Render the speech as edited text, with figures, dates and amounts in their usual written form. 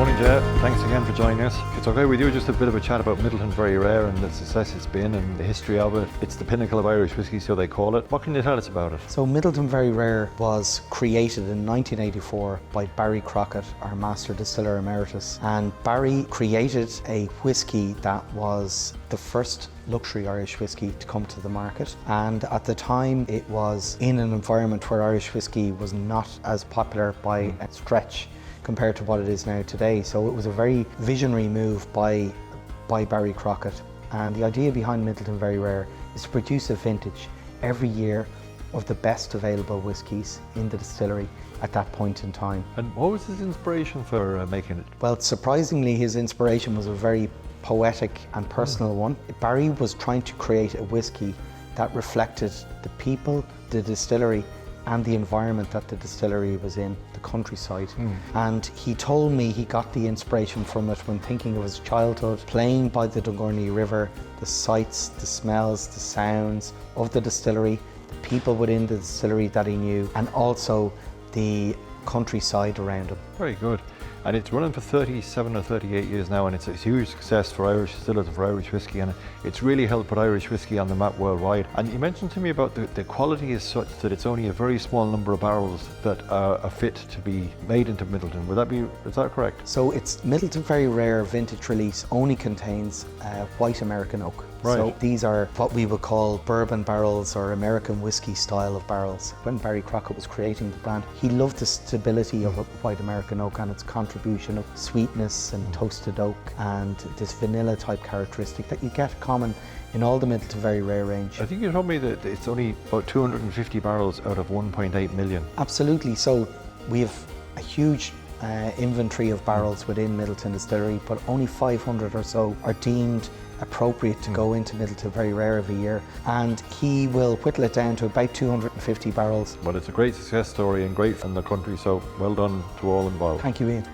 Morning, Ger. Thanks again for joining us. It's okay with you, just a bit of a chat about Midleton Very Rare and the success it's been and the history of it. It's the pinnacle of Irish whiskey, so they call it. What can you tell us about it? So Midleton Very Rare was created in 1984 by Barry Crockett, our Master Distiller Emeritus. And Barry created a whiskey that was the first luxury Irish whiskey to come to the market. And at the time, it was in an environment where Irish whiskey was not as popular by a stretch compared to what it is now today. So it was a very visionary move by Barry Crockett. And the idea behind Midleton Very Rare is to produce a vintage every year of the best available whiskies in the distillery at that point in time. And what was his inspiration for making it? Well, surprisingly, his inspiration was a very poetic and personal one. Barry was trying to create a whiskey that reflected the people, the distillery, and the environment that the distillery was in, the countryside. And he told me he got the inspiration from it when thinking of his childhood, playing by the Dungourney River, the sights, the smells, the sounds of the distillery, the people within the distillery that he knew, and also the countryside around him. Very good. And it's running for 37 or 38 years now, and it's a huge success for Irish distillers and for Irish whiskey, and it's really helped put Irish whiskey on the map worldwide. And you mentioned to me about the quality is such that it's only a very small number of barrels that are fit to be made into Midleton. Is that correct? So it's Midleton Very Rare vintage release only contains white American oak. Right. So these are what we would call bourbon barrels or American whiskey style of barrels. When Barry Crockett was creating the brand, he loved the stability of a white American oak and its contribution of sweetness and toasted oak and this vanilla type characteristic that you get common in all the Midleton Very Rare range. I think you told me that it's only about 250 barrels out of 1.8 million. Absolutely. So we have a huge inventory of barrels within Midleton Distillery, but only 500 or so are deemed appropriate to go into Midleton Very Rare every year, and he will whittle it down to about 250 barrels. But it's a great success story and great in the country, so well done to all involved. Thank you, Ian.